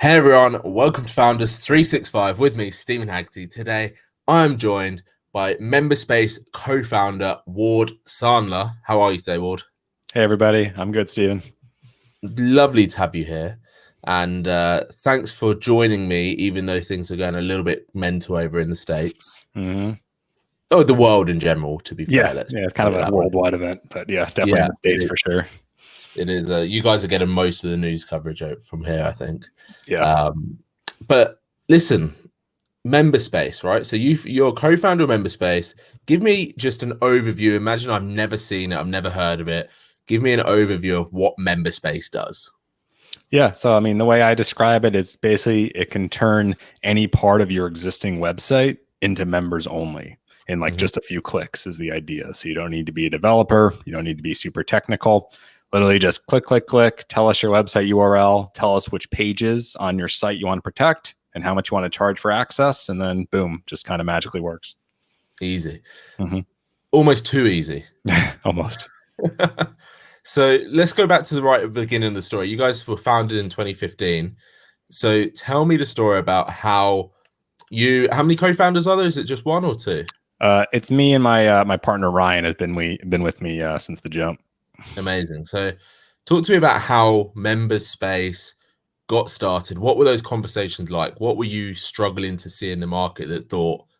Hey everyone, welcome to Founders 365 with me, Steven Haggerty. Today, I'm joined by MemberSpace co-founder Ward Sandler. How are you today, Ward? Hey everybody, I'm good, Steven. Lovely to have you here. And thanks for joining me, even though things are going a little bit mental over in the States. Mm-hmm. Oh, the world in general, to be fair. Yeah, it's kind of a worldwide event, but yeah, definitely in the States for sure. It is. You guys are getting most of the news coverage from here, I think. Yeah. But listen, MemberSpace, right? So you're co-founder of MemberSpace. Give me just an overview. Imagine I've never seen it, I've never heard of it. Give me an overview of what MemberSpace does. Yeah. So, I mean, the way I describe it is basically it can turn any part of your existing website into members only in like just a few clicks is the idea. So you don't need to be a developer. You don't need to be super technical. Literally just click, click, click, tell us your website URL, tell us which pages on your site you want to protect and how much you want to charge for access. And then boom, just kind of magically works. Easy. Almost too easy. Almost. So let's go back to the beginning of the story. You guys were founded in 2015. So tell me the story about how many co-founders are there? Is it just one or two? It's me and my partner Ryan has been with me since the jump. Amazing. So talk to me about how MemberSpace got started. What were those conversations like? What were you struggling to see in the market that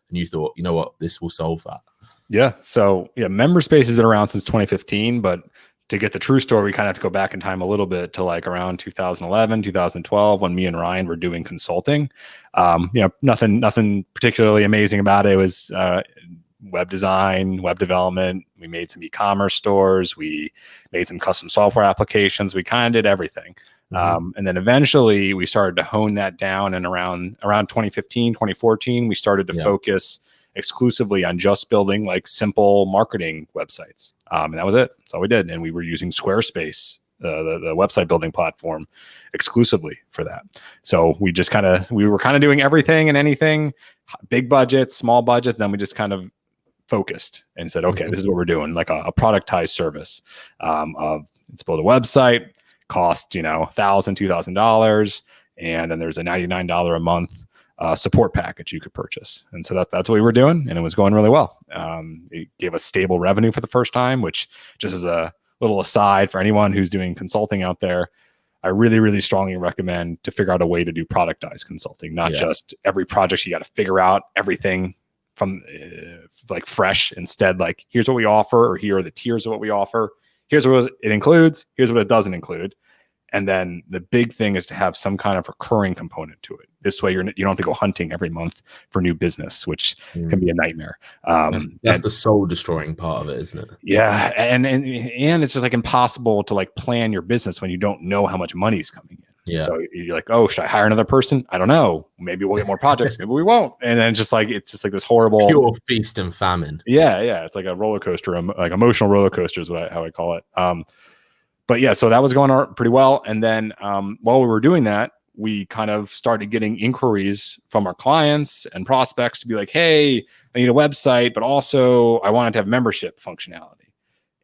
you thought, you know what, this will solve that? Yeah. So yeah, MemberSpace has been around since 2015, but to get the true story, we kind of have to go back in time a little bit to like around 2011, 2012, when me and Ryan were doing consulting. Nothing particularly amazing about it. It was web design, web development. We made some e-commerce stores. We made some custom software applications. We kind of did everything. And then eventually we started to hone that down. And around 2015, 2014, we started to focus exclusively on just building like simple marketing websites. And that was it. That's all we did. And we were using Squarespace, the website building platform, exclusively for that. So we were kind of doing everything and anything, big budgets, small budgets. Then we just kind of focused and said, okay, this is what we're doing, like a productized service let's build a website, cost, $1,000, $2,000. And then there's a $99 a month support package you could purchase. And so that's what we were doing. And it was going really well. It gave us stable revenue for the first time, which, just as a little aside for anyone who's doing consulting out there, I really, really strongly recommend to figure out a way to do productized consulting, not just every project. You got to figure out everything from like fresh. Instead, like, here's what we offer, or here are the tiers of what we offer. Here's what it includes. Here's what it doesn't include. And then the big thing is to have some kind of recurring component to it. This way, you don't have to go hunting every month for new business, which can be a nightmare. That's the soul destroying part of it, isn't it? Yeah, and it's just like impossible to like plan your business when you don't know how much money is coming in. Yeah. So you're like, oh, should I hire another person? I don't know. Maybe we'll get more projects. Maybe we won't. And then it's just like this horrible, it's pure feast and famine. Yeah. It's like a roller coaster, like emotional roller coaster is how I call it. But yeah, so that was going on pretty well. And then while we were doing that, we kind of started getting inquiries from our clients and prospects to be like, hey, I need a website, but also I wanted to have membership functionality.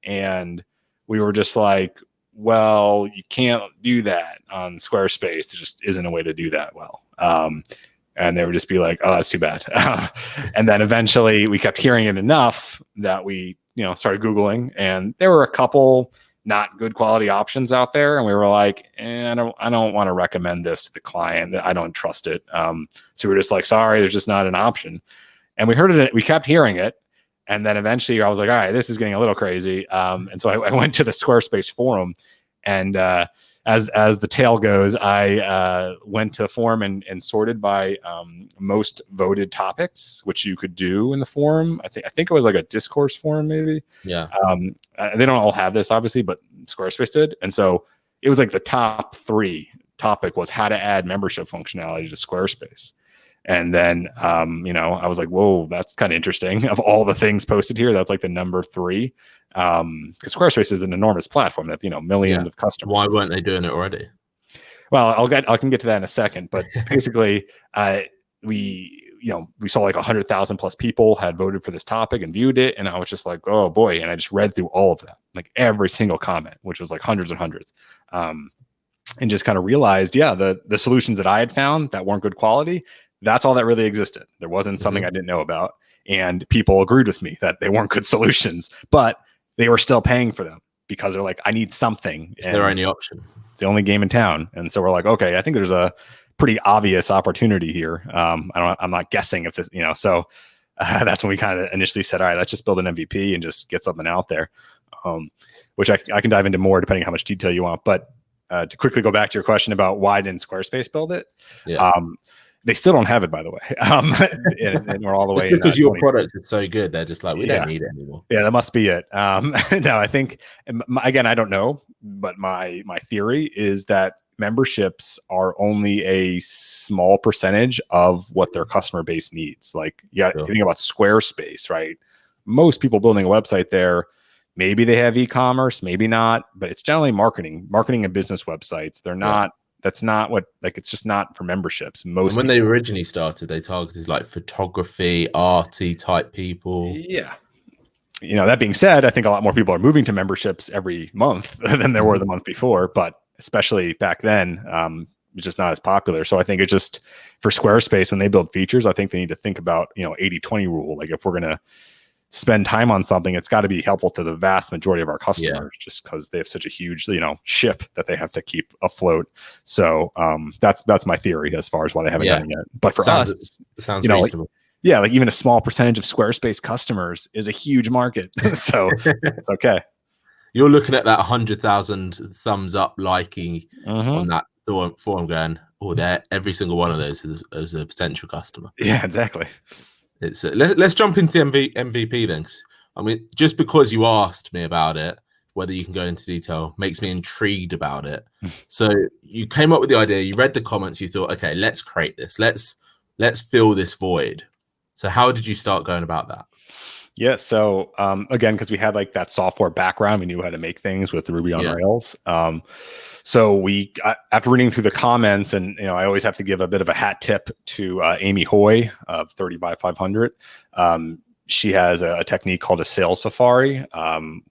And we were just like, well, you can't do that on Squarespace. There just isn't a way to do that well. And they would just be like, oh, that's too bad. And then eventually we kept hearing it enough that we, started Googling, and there were a couple not good quality options out there. And we were like, I don't want to recommend this to the client. I don't trust it. So we're just like, sorry, there's just not an option. And we heard it. We kept hearing it. And then eventually I was like, all right, this is getting a little crazy. And so I went to the Squarespace forum, and as the tale goes, I went to the forum and sorted by most voted topics, which you could do in the forum. I think it was like a discourse forum, maybe. Yeah. They don't all have this, obviously, but Squarespace did. And so it was like the top 3 topic was how to add membership functionality to Squarespace. And then, I was like, whoa, that's kind of interesting. Of all the things posted here, that's like the number 3. Because Squarespace is an enormous platform that, millions of customers. Why weren't they doing it already? Well, I can get to that in a second. But basically, we saw like 100,000 plus people had voted for this topic and viewed it. And I was just like, oh boy. And I just read through all of that, like every single comment, which was like hundreds and hundreds. and just kind of realized, yeah, the solutions that I had found that weren't good quality, that's all that really existed. There wasn't something I didn't know about. And people agreed with me that they weren't good solutions, but they were still paying for them because they're like, I need something. It's their only option. It's the only game in town. And so we're like, okay, I think there's a pretty obvious opportunity here. I'm not guessing if this, so that's when we kind of initially said, all right, let's just build an MVP and just get something out there, which I can dive into more depending on how much detail you want. But to quickly go back to your question about why didn't Squarespace build it? Yeah. They still don't have it, by the way. And we're all the way because your product is so good. They're just like, we don't need it anymore. Yeah, that must be it. No, I think, again, I don't know, but my theory is that memberships are only a small percentage of what their customer base needs. Like, you think about Squarespace, right? Most people building a website there, maybe they have e-commerce, maybe not, but it's generally marketing and business websites. They're not. That's not what, like, it's just not for memberships. When they originally started, they targeted like photography, arty type people. Yeah. That being said, I think a lot more people are moving to memberships every month than there were the month before, but especially back then, it's just not as popular. So I think it's just for Squarespace, when they build features, I think they need to think about, 80-20 rule. Like, if we're going to spend time on something, it's got to be helpful to the vast majority of our customers, just because they have such a huge, ship that they have to keep afloat. So that's my theory as far as why they haven't done it yet. But for us, it sounds reasonable. Like even a small percentage of Squarespace customers is a huge market. So it's okay. You're looking at that 100,000 thumbs up liking on that forum going, there, every single one of those is a potential customer. Yeah, exactly. It's let's jump into the MVP then. I mean, just because you asked me about it, whether you can go into detail, makes me intrigued about it. So you came up with the idea, you read the comments, you thought, okay, let's create this. Let's fill this void. So how did you start going about that? Yeah. So again, because we had like that software background, we knew how to make things with Ruby on Rails. So after reading through the comments, and I always have to give a bit of a hat tip to Amy Hoy of 30 by 500. She has a technique called a sales safari,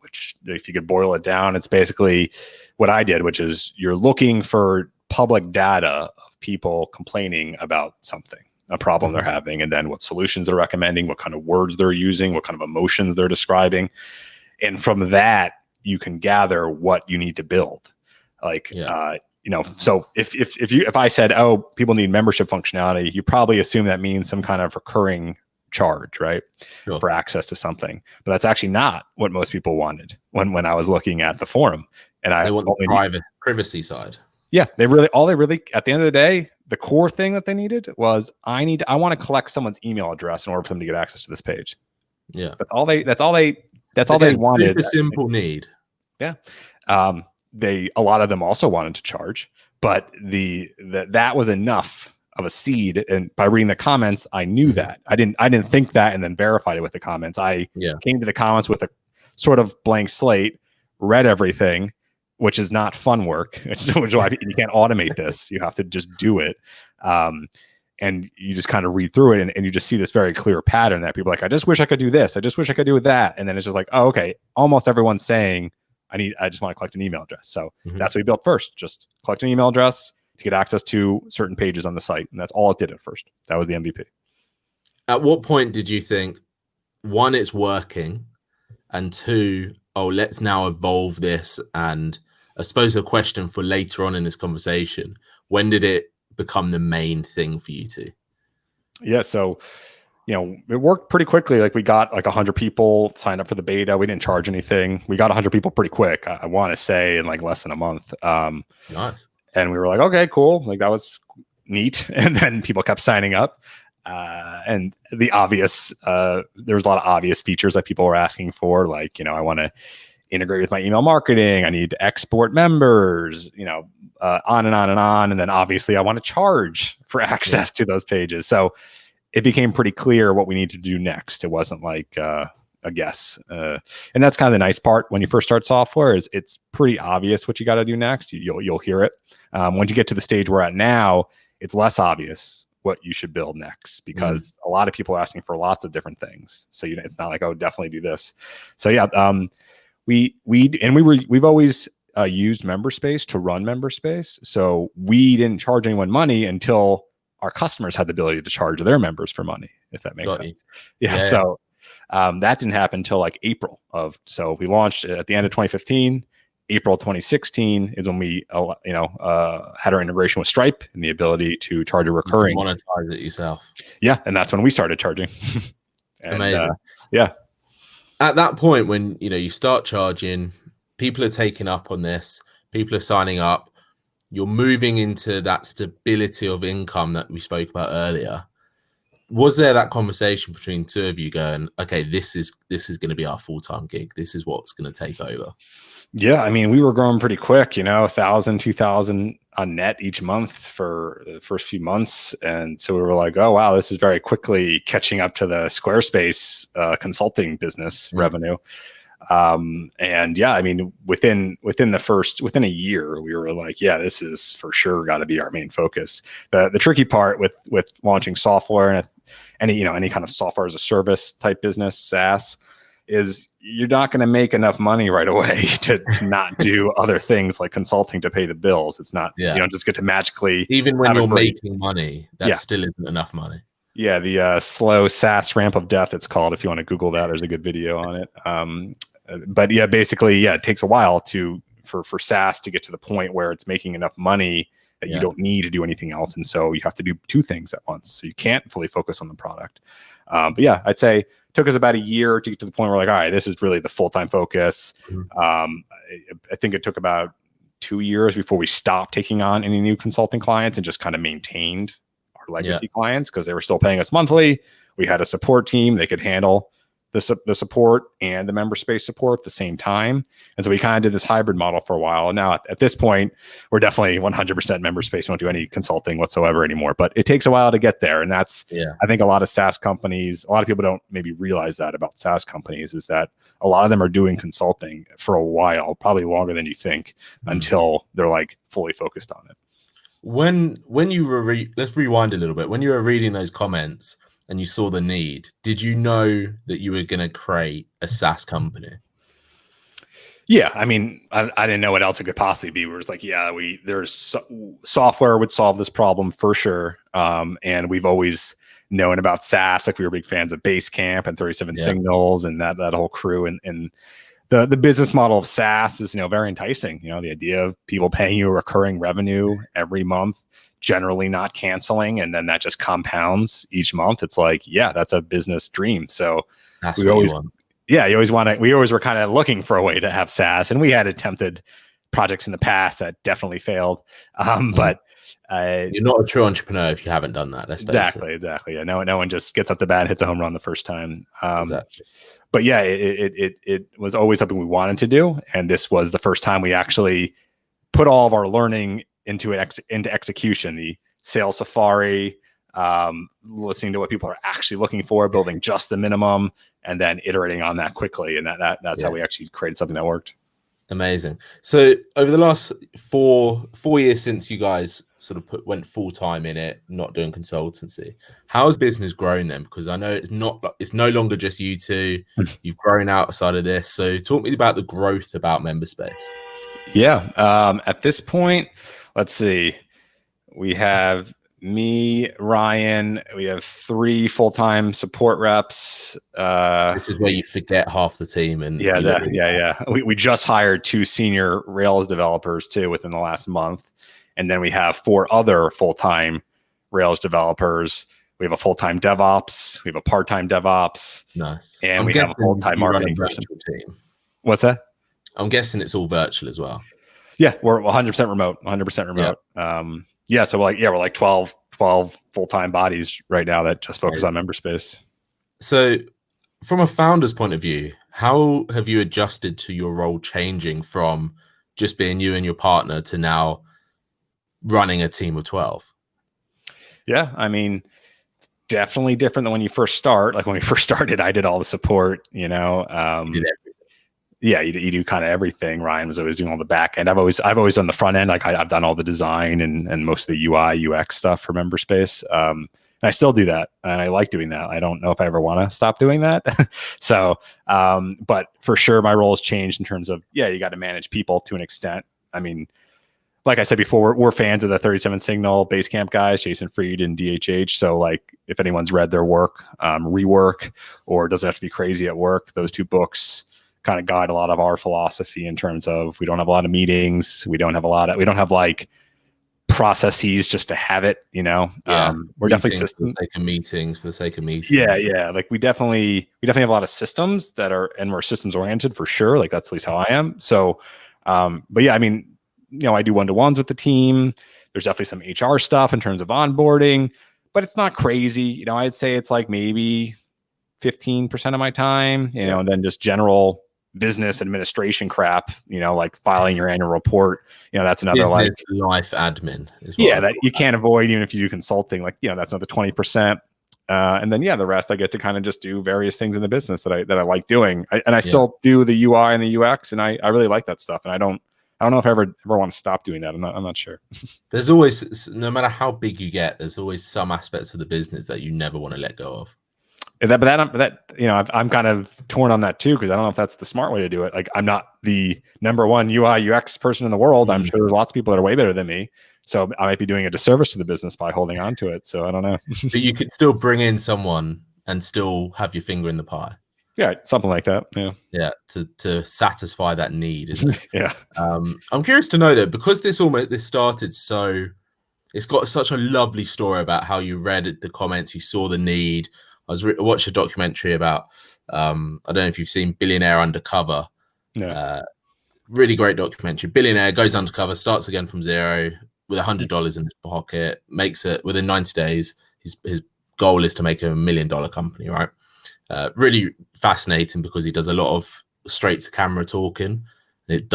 which, if you could boil it down, it's basically what I did, which is you're looking for public data of people complaining about something, a problem they're having, and then what solutions they're recommending, what kind of words they're using, what kind of emotions they're describing. And from that, you can gather what you need to build. Like, so if I said, oh, people need membership functionality, you probably assume that means some kind of recurring charge, right? Sure. For access to something. But that's actually not what most people wanted when I was looking at the forum. And they want the privacy side. Yeah, they really at the end of the day, the core thing that they needed was I want to collect someone's email address in order for them to get access to this page. Yeah. That's all they wanted. Super simple need. Yeah. A lot of them also wanted to charge, but that was enough of a seed. And by reading the comments, I knew that. I didn't think that and then verified it with the comments. I came to the comments with a sort of blank slate, read everything, which is not fun work. Which is why you can't automate this. You have to just do it. And you just kind of read through it and you just see this very clear pattern that people are like, I just wish I could do this. I just wish I could do that. And then it's just like, oh, okay. Almost everyone's saying, I just want to collect an email address. So that's what we built first. Just collect an email address to get access to certain pages on the site. And that's all it did at first. That was the MVP. At what point did you think, one, it's working, and two, let's now evolve this? And I suppose a question for later on in this conversation, when did it become the main thing for you two? Yeah. So, it worked pretty quickly. Like, we got like 100 people signed up for the beta. We didn't charge anything. We got 100 people pretty quick. I want to say in like less than a month. Nice. And we were like, okay, cool. Like, that was neat. And then people kept signing up. And the obvious, there was a lot of obvious features that people were asking for. Like, I want to integrate with my email marketing. I need to export members, on and on and on. And then obviously I want to charge for access to those pages. So it became pretty clear what we need to do next. It wasn't like a guess. And that's kind of the nice part when you first start software is it's pretty obvious what you got to do next. You'll hear it. Once you get to the stage we're at now, it's less obvious what you should build next because a lot of people are asking for lots of different things. So it's not like, oh, definitely do this. So yeah, we've always used member space to run member space. So we didn't charge anyone money until our customers had the ability to charge their members for money, if that makes sense. Yeah. So that didn't happen until like April so we launched at the end of 2015. April 2016 is when we, had our integration with Stripe and the ability to charge a recurring. You monetize it yourself. Yeah, and that's when we started charging. Amazing. Yeah. At that point, when you start charging, people are taking up on this. People are signing up. You're moving into that stability of income that we spoke about earlier. Was there that conversation between two of you going, okay, this is going to be our full-time gig. This is what's going to take over? Yeah. I mean, we were growing pretty quick, 1,000, 2,000 on net each month for the first few months. And so we were like, oh, wow, this is very quickly catching up to the Squarespace consulting business revenue. And yeah, I mean, within a year, we were like, yeah, this is for sure got to be our main focus. The tricky part with launching software and any kind of software as a service type business, SaaS, is you're not going to make enough money right away to not do other things like consulting to pay the bills. It's not, you don't just get to magically. Even when you're making money, that still isn't enough money. Yeah. The slow SaaS ramp of death, it's called. If you want to Google that, there's a good video on it. But yeah, basically, it takes a while for SaaS to get to the point where it's making enough money that you don't need to do anything else. And so you have to do two things at once. So you can't fully focus on the product. But yeah, I'd say it took us about a year to get to the point where we're like, all right, this is really the full-time focus. I think it took about 2 years before we stopped taking on any new consulting clients and just kind of maintained our legacy clients because they were still paying us monthly. We had a support team. They could handle the support and the member space support at the same time. And so we kind of did this hybrid model for a while. And now at this point, we're definitely 100% member space. We don't do any consulting whatsoever anymore, but it takes a while to get there. And that's, I think a lot of SaaS companies, a lot of people don't maybe realize that about SaaS companies is that a lot of them are doing consulting for a while, probably longer than you think until they're like fully focused on it. When you were, let's rewind a little bit. When you were reading those comments, and you saw the need, did you know that you were going to create a SaaS company? Yeah. I mean, I didn't know what else it could possibly be. We were just like, software would solve this problem for sure. And we've always known about SaaS. Like we were big fans of Basecamp and 37 Signals and that whole crew. And the business model of SaaS is, very enticing. The idea of people paying you a recurring revenue every month, generally not canceling, and then that just compounds each month. It's like, that's a business dream. So that's we always want. We always were kind of looking for a way to have SaaS, and we had attempted projects in the past that definitely failed. But you're not a true entrepreneur if you haven't done that. Exactly. Yeah, no one just gets up the bat and hits a home run the first time. Exactly. But yeah, it was always something we wanted to do, and this was the first time we actually put all of our learning into execution. The sales safari, listening to what people are actually looking for, building just the minimum, and then iterating on that quickly. And that's how we actually created something that worked. Amazing. So over the last four years since you guys sort of went full time in it, not doing consultancy, how has business grown then? Because I know it's no longer just you two. You've grown outside of this. So talk me about the growth about MemberSpace. Yeah. At this point, let's see. We have me, Ryan. We have 3 full-time support reps. This is where you forget half the team. And We just hired 2 senior Rails developers too within the last month, and then we have 4 other full-time Rails developers. We have a full-time DevOps. We have a part-time DevOps. Nice. And we have a full-time marketing person. Team. What's that? I'm guessing it's all virtual as well. Yeah, we're 100% remote. 100% remote. So we're like 12 full-time bodies right now that just focus on MemberSpace. So from a founder's point of view, how have you adjusted to your role changing from just being you and your partner to now running a team of 12? Yeah, I mean, it's definitely different than when you first start. Like when we first started, I did all the support, you do kind of everything. Ryan was always doing all the back end. I've always done the front end. Like I've done all the design and most of the UI UX stuff for MemberSpace. And I still do that, and I like doing that. I don't know if I ever want to stop doing that. So, but for sure, my role has changed in terms of, yeah, you got to manage people to an extent. I mean, like I said before, we're fans of the 37 Signal Basecamp guys, Jason Fried and DHH. So like if anyone's read their work, Rework, or Doesn't Have to Be Crazy at Work, those two books kind of guide a lot of our philosophy in terms of we don't have a lot of meetings. We don't have like processes just to have it, you know. We're definitely systems for the sake of meetings, for the sake of meetings. Yeah. Like we definitely have a lot of systems that are, and we're systems oriented for sure. Like that's at least how I am. So, but yeah, I mean, you know, I do one-to-ones with the team. There's definitely some HR stuff in terms of onboarding, but it's not crazy. You know, I'd say it's like maybe 15% of my time, you know, and then just general business administration crap, you know, like filing your annual report, you know, that's another business life admin is what that you can't avoid even if you do consulting, like, you know, that's another 20%. And then, the rest I get to kind of just do various things in the business that I like doing. I still do the UI and the UX, and I really like that stuff. And I don't know if I ever want to stop doing that. I'm not sure. There's always, no matter how big you get, there's always some aspects of the business that you never want to let go of. But that you know, I'm kind of torn on that too, because I don't know if that's the smart way to do it. Like I'm not the number one UI UX person in the world. I'm sure there's lots of people that are way better than me. So I might be doing a disservice to the business by holding on to it. So I don't know. But you could still bring in someone and still have your finger in the pie. Yeah, something like that. Yeah, to satisfy that need, isn't it? Yeah. I'm curious to know though, because this started so, it's got such a lovely story about how you read the comments, you saw the need. I watched a documentary about I don't know if you've seen Billionaire Undercover. Yeah. Really great documentary. Billionaire goes undercover, starts again from zero with $100 in his pocket, makes it within 90 days. His goal is to make a $1 million company, right? Really fascinating because he does a lot of straight to camera talking. It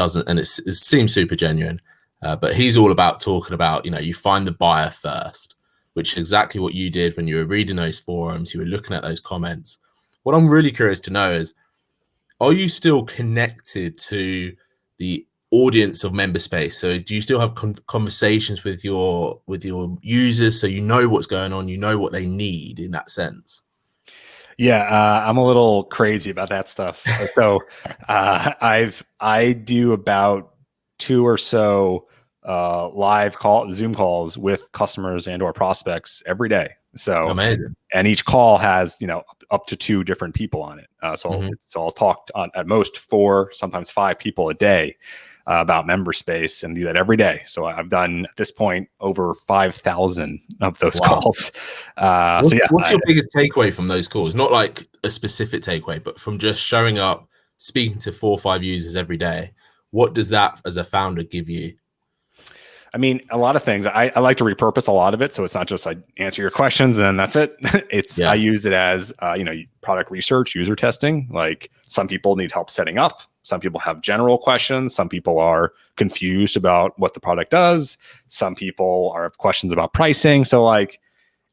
seems super genuine, but he's all about talking about, you know, you find the buyer first, which is exactly what you did when you were reading those forums, you were looking at those comments. What I'm really curious to know is, are you still connected to the audience of MemberSpace? So do you still have conversations with your users so you know what's going on, you know what they need in that sense? Yeah, I'm a little crazy about that stuff. So I do about 2 or so Zoom calls with customers and or prospects every day. So amazing. And each call has, you know, up to 2 different people on it. So I'll talk at most 4, sometimes 5 people a day about MemberSpace, and do that every day. So I've done at this point over 5,000 of those calls. What's your biggest takeaway from those calls? Not like a specific takeaway, but from just showing up, speaking to 4 or 5 users every day. What does that as a founder give you? I mean, a lot of things. I like to repurpose a lot of it, so it's not just I answer your questions and then that's it. I use it as product research, user testing. Like some people need help setting up. Some people have general questions. Some people are confused about what the product does. Some people have questions about pricing. So like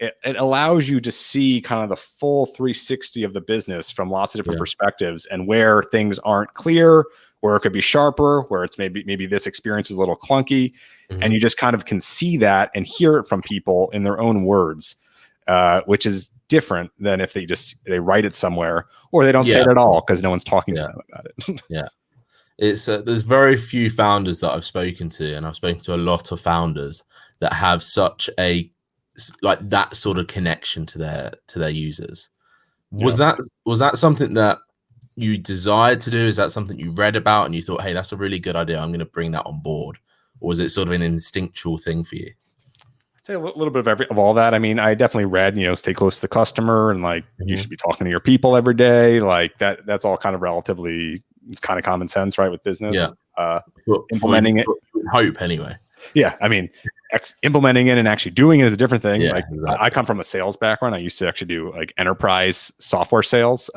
it allows you to see kind of the full 360 of the business from lots of different perspectives, and where things aren't clear, where it could be sharper, where it's maybe this experience is a little clunky. And you just kind of can see that and hear it from people in their own words, which is different than if they write it somewhere, or they don't say it at all because no one's talking to them about it. Yeah. It's there's very few founders that I've spoken to, and I've spoken to a lot of founders that have such a that sort of connection to their users. Was that something that you desired to do? Is that something you read about and you thought, hey, that's a really good idea, I'm going to bring that on board? Or was it sort of an instinctual thing for you? I'd say a little bit of all that. I mean, I definitely read, stay close to the customer, and like you should be talking to your people every day. Like that's all kind of relatively, it's kind of common sense, right? With business, implementing it. Hope anyway. Yeah, I mean, implementing it and actually doing it is a different thing. Yeah, like exactly. I come from a sales background. I used to actually do like enterprise software sales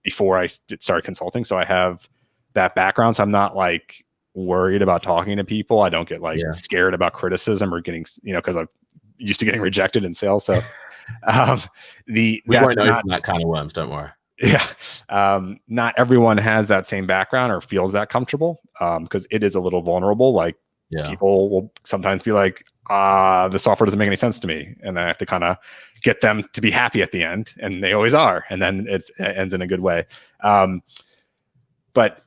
before I started consulting. So I have that background. So I'm not like worried about talking to people. I don't get scared about criticism or getting, because I'm used to getting rejected in sales. So we won't open that kind of worms. Don't worry. Yeah. Not everyone has that same background or feels that comfortable because it is a little vulnerable. Like people will sometimes be like, the software doesn't make any sense to me. And then I have to kind of get them to be happy at the end, and they always are. And then it ends in a good way. But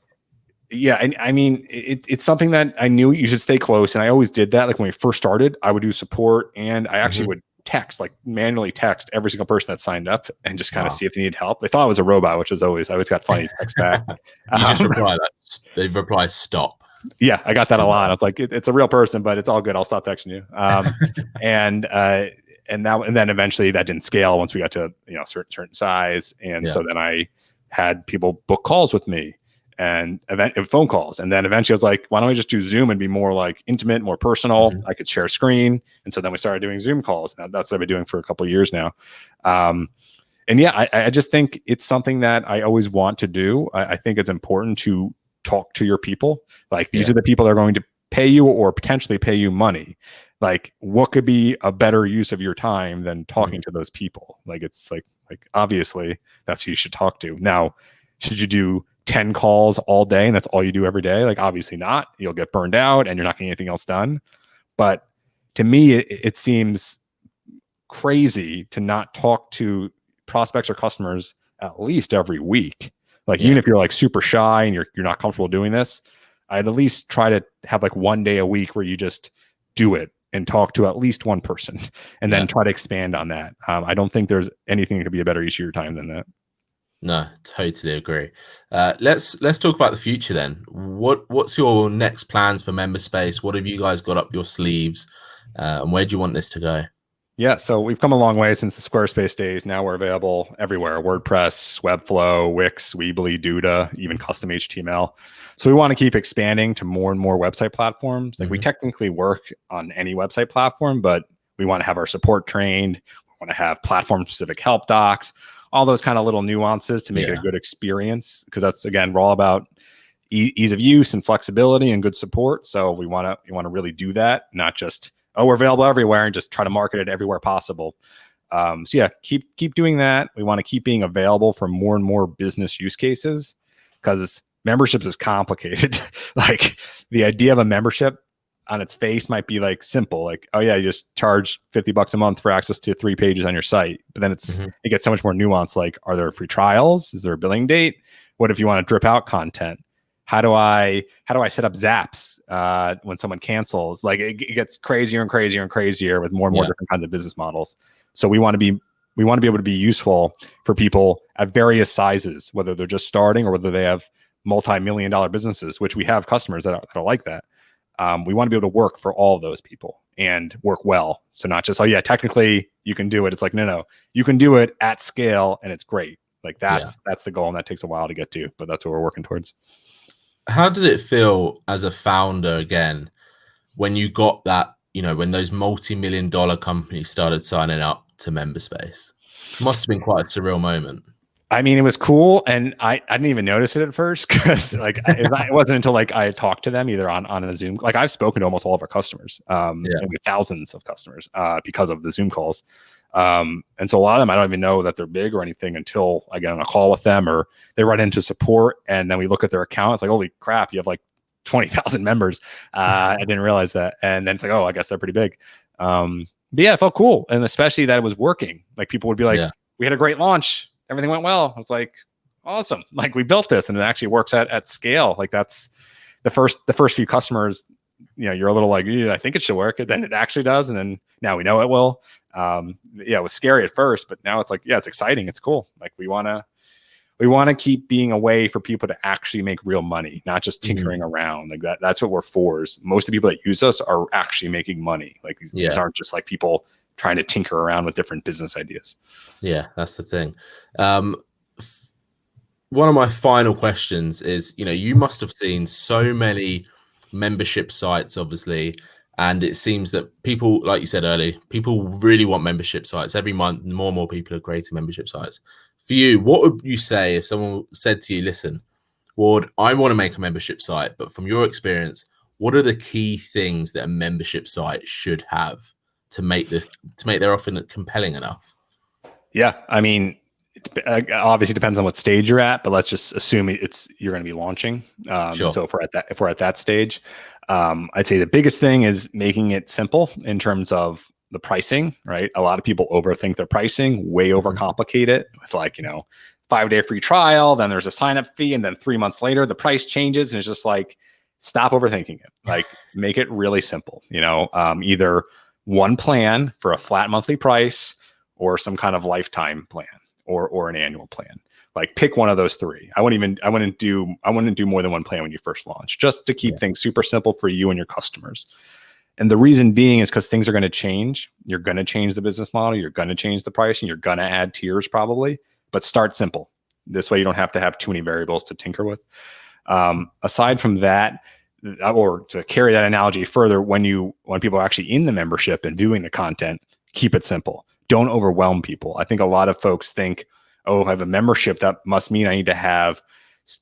yeah, I mean, it's something that I knew you should stay close. And I always did that. Like when we first started, I would do support, and I actually would text, like manually text every single person that signed up and just kind of see if they need help. They thought I was a robot, which is I always got funny text back. You just reply that. They've replied, stop. Yeah, I got that a lot. I was like, it's a real person, but it's all good. I'll stop texting you. And then eventually that didn't scale once we got to, certain size. And so then I had people book calls with me and phone calls. And then eventually I was like, why don't we just do Zoom and be more like intimate, more personal? I could share a screen. And so then we started doing Zoom calls. Now that's what I've been doing for a couple of years now. And yeah, I just think it's something that I always want to do. I think it's important to talk to your people. Like these are the people that are going to pay you or potentially pay you money. Like what could be a better use of your time than talking to those people? Like it's like obviously that's who you should talk to. Now, should you do 10 calls all day and that's all you do every day? Like obviously not. You'll get burned out and you're not getting anything else done. But to me, it seems crazy to not talk to prospects or customers at least every week. Like even if you're like super shy and you're not comfortable doing this, I'd at least try to have like one day a week where you just do it and talk to at least one person and then try to expand on that. I don't think there's anything that could be a better use of your time than that. No, totally agree. Let's talk about the future then. What's your next plans for MemberSpace? What have you guys got up your sleeves? And where do you want this to go? Yeah, so we've come a long way since the Squarespace days. Now we're available everywhere: WordPress, Webflow, Wix, Weebly, Duda, even custom HTML. So we want to keep expanding to more and more website platforms. Like we technically work on any website platform, but we want to have our support trained. We want to have platform-specific help docs, all those kind of little nuances to make it a good experience. Because that's, again, we're all about ease of use and flexibility and good support. So we want to really do that, not just, oh, we're available everywhere and just try to market it everywhere possible. So yeah, keep doing that. We want to keep being available for more and more business use cases because memberships is complicated. Like the idea of a membership on its face might be like simple, like, oh yeah, you just charge $50 a month for access to 3 pages on your site. But then it gets so much more nuanced. Like, are there free trials? Is there a billing date? What if you want to drip out content? How do I set up zaps when someone cancels? Like it gets crazier and crazier and crazier with more and more different kinds of business models. So we want to be able to be useful for people at various sizes, whether they're just starting or whether they have multi-million-dollar businesses, which we have customers that are like that. We want to be able to work for all of those people and work well. So not just, oh yeah, technically you can do it. It's like, no, you can do it at scale and it's great. Like that's the goal, and that takes a while to get to, but that's what we're working towards. How did it feel as a founder again when you got that, when those multi-million-dollar companies started signing up to MemberSpace? Must have been quite a surreal moment. I mean, it was cool, and I didn't even notice it at first because like it wasn't until like I talked to them either on a Zoom. Like I've spoken to almost all of our customers, and we have thousands of customers because of the Zoom calls. And so a lot of them, I don't even know that they're big or anything until I get on a call with them or they run into support. And then we look at their account. It's like, holy crap, you have like 20,000 members. I didn't realize that. And then it's like, oh, I guess they're pretty big. But yeah, it felt cool. And especially that it was working. Like people would be like, we had a great launch. Everything went well. It's like, awesome. Like we built this and it actually works at scale. Like that's the first few customers, you're a little like, I think it should work. And then it actually does. And then now we know it will. It was scary at first, but now it's like, it's exciting. It's cool. Like we want to keep being a way for people to actually make real money, not just tinkering around like that. That's what we're for. Is most of the people that use us are actually making money. Like these aren't just like people trying to tinker around with different business ideas. Yeah, that's the thing. One of my final questions is, you must have seen so many membership sites, obviously. And it seems that people, like you said earlier, people really want membership sites. Every month, more and more people are creating membership sites. For you, what would you say if someone said to you, listen, Ward, I want to make a membership site, but from your experience, what are the key things that a membership site should have to make their offer compelling enough? Yeah, I mean, it obviously depends on what stage you're at, but let's just assume you're going to be launching. Sure. So if we're at that stage, I'd say the biggest thing is making it simple in terms of the pricing, right? A lot of people overthink their pricing, way overcomplicate it with like, 5-day free trial, then there's a sign up fee, and then 3 months later the price changes, and it's just like, stop overthinking it. Like, make it really simple. Either one plan for a flat monthly price, or some kind of lifetime plan, or an annual plan. Like, pick one of those three. I wouldn't do more than one plan when you first launch, just to keep things super simple for you and your customers. And the reason being is because things are going to change. You're going to change the business model. You're going to change the pricing. You're going to add tiers probably, but start simple. This way you don't have to have too many variables to tinker with. Aside from that, or to carry that analogy further, when people are actually in the membership and viewing the content, keep it simple. Don't overwhelm people. I think a lot of folks think, oh, I have a membership, that must mean I need to have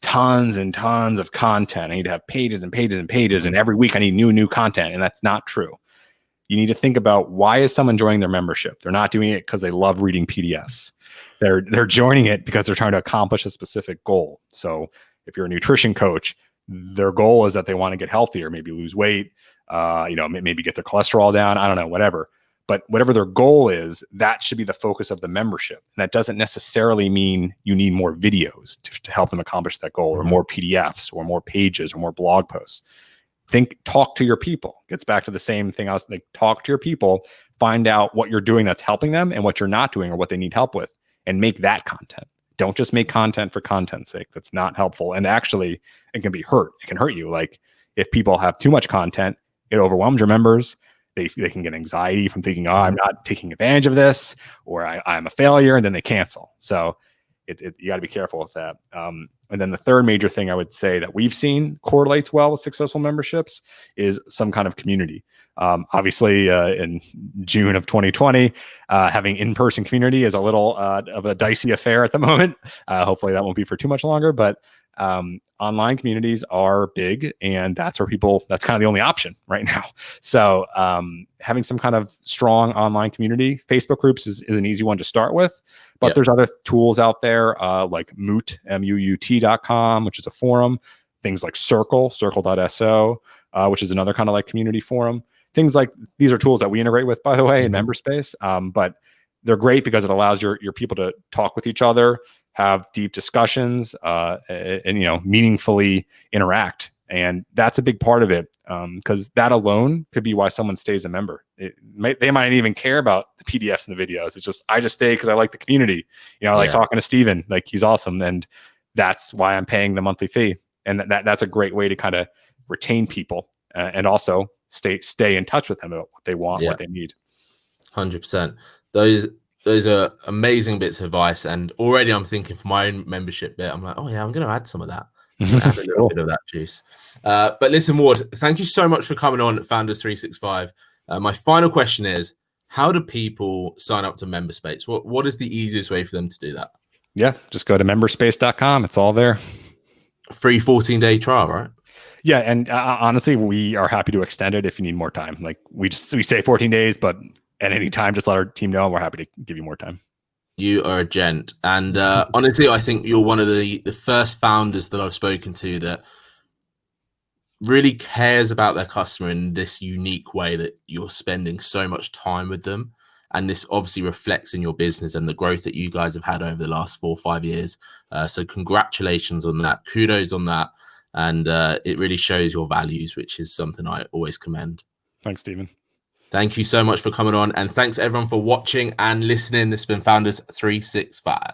tons and tons of content. I need to have pages and pages and pages, and every week I need new content. And that's not true. You need to think about, why is someone joining their membership? They're not doing it because they love reading PDFs. They're joining it because they're trying to accomplish a specific goal. So if you're a nutrition coach, their goal is that they want to get healthier, maybe lose weight, maybe get their cholesterol down. I don't know, whatever. But whatever their goal is, that should be the focus of the membership. And that doesn't necessarily mean you need more videos to help them accomplish that goal, or more PDFs, or more pages, or more blog posts. Talk to your people. Gets back to the same thing. Talk to your people, find out what you're doing that's helping them, and what you're not doing, or what they need help with, and make that content. Don't just make content for content's sake. That's not helpful. And actually, it can hurt you. Like, if people have too much content, it overwhelms your members. They can get anxiety from thinking, oh, I'm not taking advantage of this, or I'm a failure, and then they cancel. So you got to be careful with that. And then the third major thing I would say that we've seen correlates well with successful memberships is some kind of community. Obviously, in June of 2020, having in-person community is a little of a dicey affair at the moment. Hopefully that won't be for too much longer, but online communities are big, and that's kind of the only option right now. So having some kind of strong online community, Facebook groups is an easy one to start with, but there's other tools out there like muut.com, which is a forum, things like circle.so, which is another kind of like community forum. Things like these are tools that we integrate with, by the way, in MemberSpace, but they're great because it allows your people to talk with each other, have deep discussions, and meaningfully interact. And that's a big part of it, because that alone could be why someone stays a member. They might even care about the PDFs and the videos. It's just, I just stay because I like the community. I like talking to Steven, like, he's awesome, and that's why I'm paying the monthly fee. And that's a great way to kind of retain people, and also stay in touch with them about what they want, what they need. 100%. Those are amazing bits of advice, and already I'm thinking for my own membership bit, I'm like, oh yeah, I'm going to add some of that. Add a little bit of that juice. But listen, Ward, thank you so much for coming on Founders 365. My final question is, how do people sign up to MemberSpace? What is the easiest way for them to do that? Yeah, just go to memberspace.com. It's all there. Free 14-day trial, right? Yeah, and honestly, we are happy to extend it if you need more time. Like, we say 14 days, but at any time, just let our team know, and we're happy to give you more time. You are a gent. And honestly, I think you're one of the first founders that I've spoken to that really cares about their customer in this unique way, that you're spending so much time with them. And this obviously reflects in your business and the growth that you guys have had over the last 4 or 5 years. So congratulations on that. Kudos on that. And it really shows your values, which is something I always commend. Thanks, Steven. Thank you so much for coming on. And thanks everyone for watching and listening. This has been Founders 365.